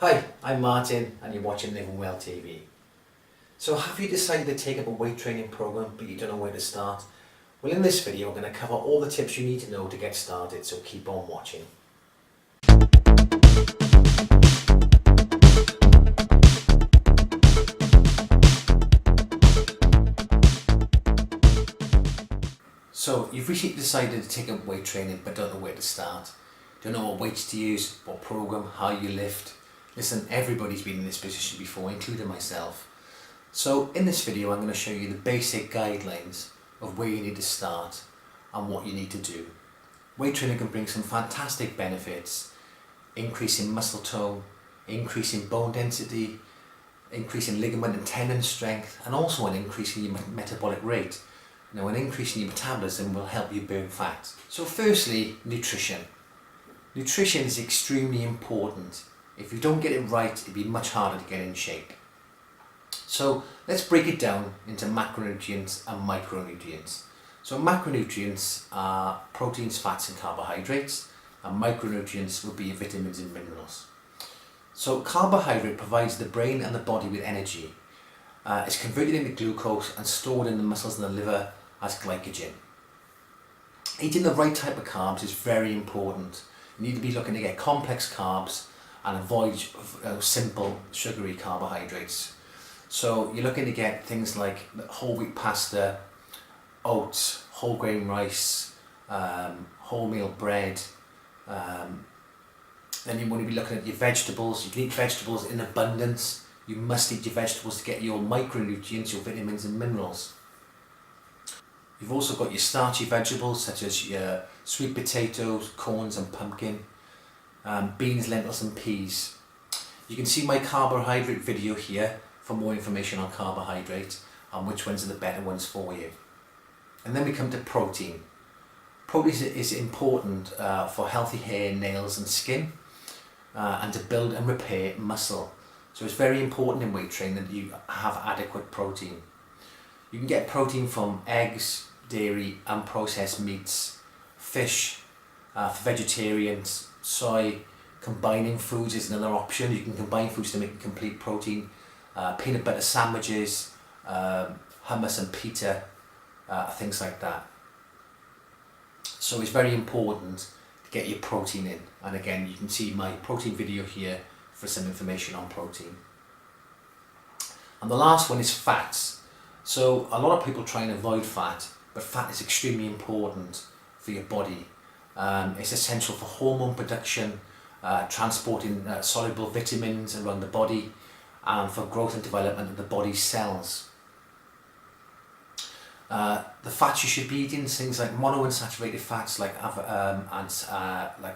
Hi, I'm Martin and you're watching Living Well TV. So have you decided to take up a weight training program but you don't know where to start? Well, in this video I'm going to cover all the tips you need to know to get started, so keep on watching. So you've recently decided to take up weight training but don't know where to start. Don't know what weights to use, what program, how you lift. Listen, everybody's been in this position before, including myself. So in this video I'm going to show you the basic guidelines of where you need to start and what you need to do. Weight training can bring some fantastic benefits: increasing muscle tone, increasing bone density, increasing ligament and tendon strength, and also an increase in your metabolic rate. Now, an increase in your metabolism will help you burn fat. So firstly, nutrition. Nutrition is extremely important. If you don't get it right, it'll be much harder to get in shape. So let's break it down into macronutrients and micronutrients. So macronutrients are proteins, fats and carbohydrates, and micronutrients will be your vitamins and minerals. So carbohydrate provides the brain and the body with energy. It's converted into glucose and stored in the muscles and the liver as glycogen. Eating the right type of carbs is very important. You need to be looking to get complex carbs and avoid simple sugary carbohydrates. So you're looking to get things like whole wheat pasta, oats, whole grain rice, wholemeal bread. Then you want to be looking at your vegetables. You can eat vegetables in abundance. You must eat your vegetables to get your micronutrients, your vitamins and minerals. You've also got your starchy vegetables such as your sweet potatoes, corns and pumpkin, beans, lentils and peas. You can see my carbohydrate video here for more information on carbohydrate and which ones are the better ones for you. And then we come to protein. Protein is important for healthy hair, nails and skin, and to build and repair muscle. So it's very important in weight training that you have adequate protein. You can get protein from eggs, dairy, unprocessed meats, fish, for vegetarians, soy. Combining foods is another option. You can combine foods to make a complete protein. Peanut butter sandwiches, hummus and pita, things like that. So it's very important to get your protein in. And again, you can see my protein video here for some information on protein. And the last one is fats. So a lot of people try and avoid fat, but fat is extremely important for your body. It's essential for hormone production, transporting soluble vitamins around the body, and for growth and development of the body's cells. The fats you should be eating, things like monounsaturated fats like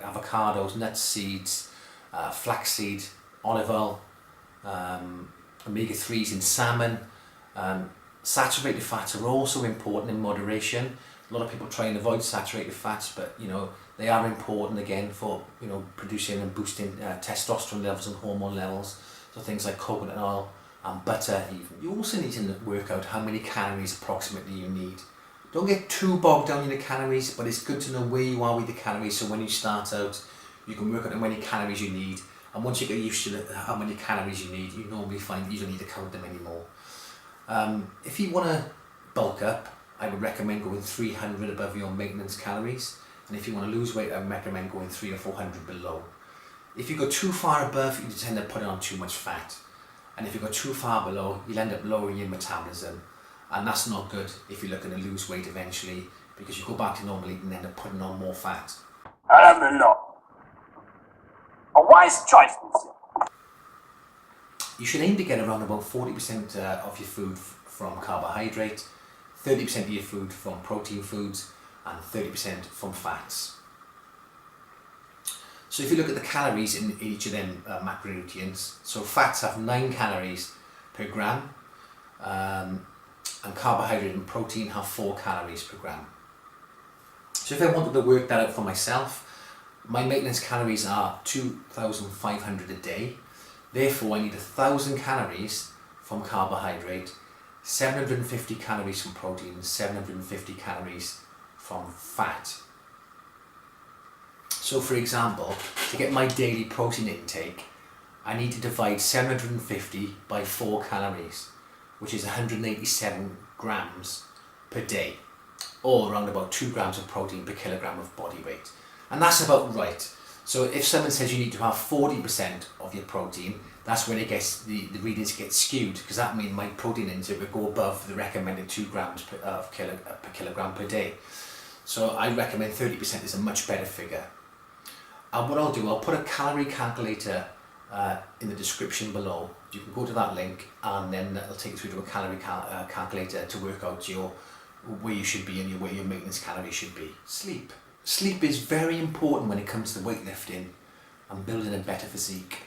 avocados, nuts, seeds, flaxseed, olive oil, omega-3s in salmon. Saturated fats are also important in moderation. A lot of people try and avoid saturated fats, but they are important again for producing and boosting testosterone levels and hormone levels. So things like coconut oil and butter even. You also need to work out how many calories approximately you need. Don't get too bogged down in the calories, but it's good to know where you are with the calories, so when you start out you can work out how many calories you need, and once you get used to how many calories you need, you normally find you don't need to count them anymore. If you want to bulk up, I would recommend going 300 above your maintenance calories, and if you want to lose weight, I would recommend going 300 or 400 below. If you go too far above, you tend to put on too much fat, and if you go too far below, you'll end up lowering your metabolism, and that's not good if you're looking to lose weight eventually, because you go back to normal eating and end up putting on more fat. Alhamdulillah. A wise choice. You should aim to get around about 40% of your food from carbohydrate, 30% of your food from protein foods, and 30% from fats. So if you look at the calories in each of them macronutrients, so fats have 9 calories per gram, and carbohydrate and protein have 4 calories per gram. So if I wanted to work that out for myself, my maintenance calories are 2,500 a day. Therefore, I need 1,000 calories from carbohydrate, 750 calories from protein, 750 calories from fat. So for example, to get my daily protein intake, I need to divide 750 by 4 calories, which is 187 grams per day, or around about 2 grams of protein per kilogram of body weight. And that's about right. So if someone says you need to have 40% of your protein, that's when it gets the readings get skewed, because that means my protein intake will go above the recommended 2 grams per kilogram per day. So I recommend 30% is a much better figure. And what I'll do, I'll put a calorie calculator in the description below. You can go to that link and then it'll take you through to a calorie calculator to work out where you should be and where your maintenance calories should be. Sleep. Sleep is very important when it comes to weightlifting and building a better physique.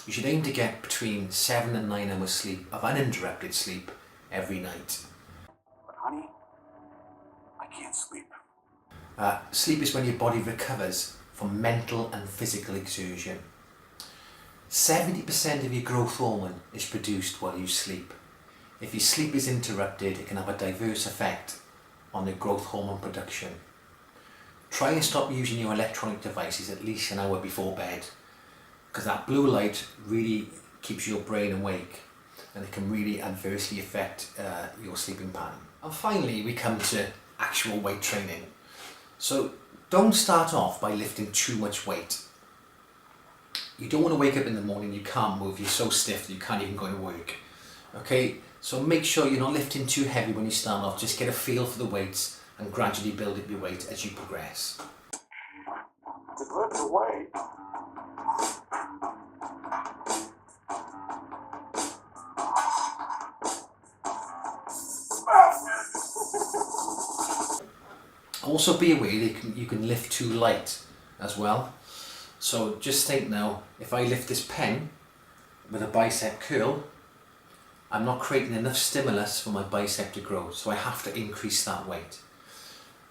You should aim to get between 7 and 9 hours sleep of uninterrupted sleep every night. But honey, I can't sleep. Sleep is when your body recovers from mental and physical exertion. 70% of your growth hormone is produced while you sleep. If your sleep is interrupted, it can have a diverse effect on the growth hormone production. Try and stop using your electronic devices at least an hour before bed, because that blue light really keeps your brain awake and it can really adversely affect your sleeping pattern. And finally, we come to actual weight training. So don't start off by lifting too much weight. You don't want to wake up in the morning, you can't move, you're so stiff that you can't even go to work. Okay, so make sure you're not lifting too heavy when you start off. Just get a feel for the weights and gradually build up your weight as you progress. To lift the weight. Also be aware that you can lift too light as well. So just think now, if I lift this pen with a bicep curl, I'm not creating enough stimulus for my bicep to grow, so I have to increase that weight.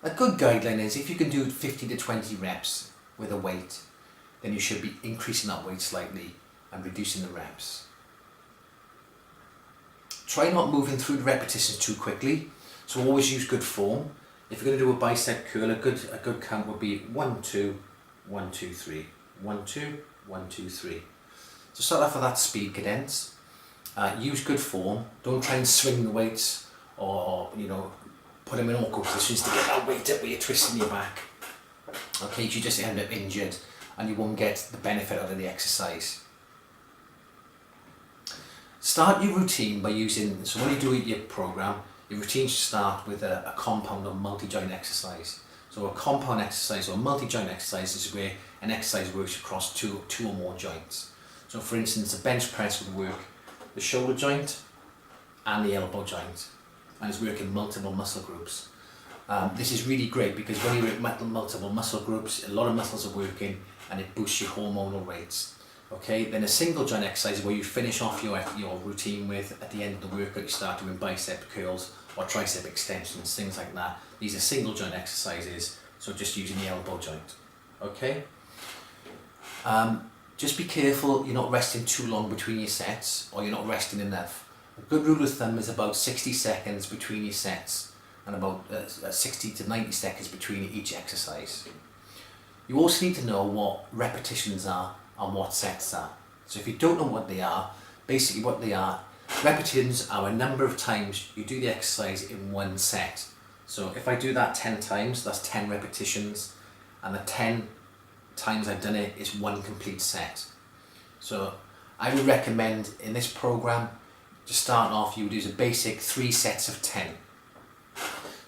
A good guideline is if you can do 15 to 20 reps with a weight, then you should be increasing that weight slightly and reducing the reps. Try not moving through the repetitions too quickly, so always use good form. If you're going to do a bicep curl, a good count would be 1, 2, 1, 2, 3, 1, 2, 1, 2, 3. So start off with that speed cadence. Use good form. Don't try and swing the weights or put them in awkward positions to get that weight up where you're twisting your back. Okay, you just end up injured and you won't get the benefit out of the exercise. Start your routine by using, so when you do your program, your routine should start with a compound or multi-joint exercise. So a compound exercise or multi-joint exercise is where an exercise works across two or more joints. So for instance, a bench press would work the shoulder joint and the elbow joint, and it's working multiple muscle groups. This is really great because when you work multiple muscle groups, a lot of muscles are working and it boosts your hormonal rates. Okay, then a single joint exercise is where you finish off your routine with, at the end of the workout, you start doing bicep curls or tricep extensions, things like that. These are single joint exercises, so just using the elbow joint. Okay. Just be careful you're not resting too long between your sets, or you're not resting enough. A good rule of thumb is about 60 seconds between your sets and about 60 to 90 seconds between each exercise. You also need to know what repetitions are and what sets are. So if you don't know what they are, basically what they are, repetitions are a number of times you do the exercise in one set. So if I do that 10 times, that's 10 repetitions, and the 10 times I've done it is one complete set. So I would recommend in this program, to start off, you would use a basic 3 sets of 10.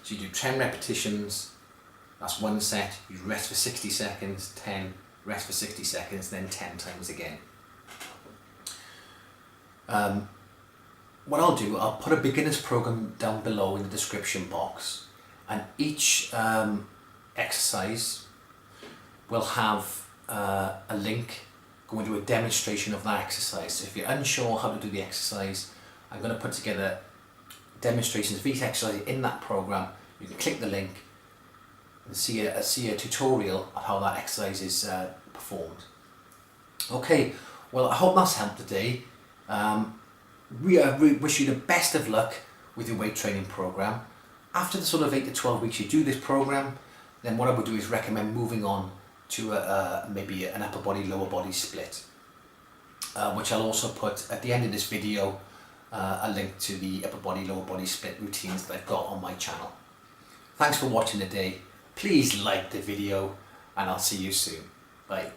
So you do 10 repetitions, that's one set, you rest for 60 seconds, 10, rest for 60 seconds, then 10 times again. What I'll do, I'll put a beginner's program down below in the description box, and each exercise will have a link going to a demonstration of that exercise. So if you're unsure how to do the exercise, I'm going to put together demonstrations of each exercise in that program. You can click the link and see a tutorial of how that exercise is performed. Okay, well, I hope that's helped today. We wish you the best of luck with your weight training program. After the sort of 8 to 12 weeks you do this program, then what I would do is recommend moving on to maybe an upper body, lower body split. which I'll also put at the end of this video, a link to the upper body, lower body split routines that I've got on my channel. Thanks for watching today. Please like the video and I'll see you soon. Bye.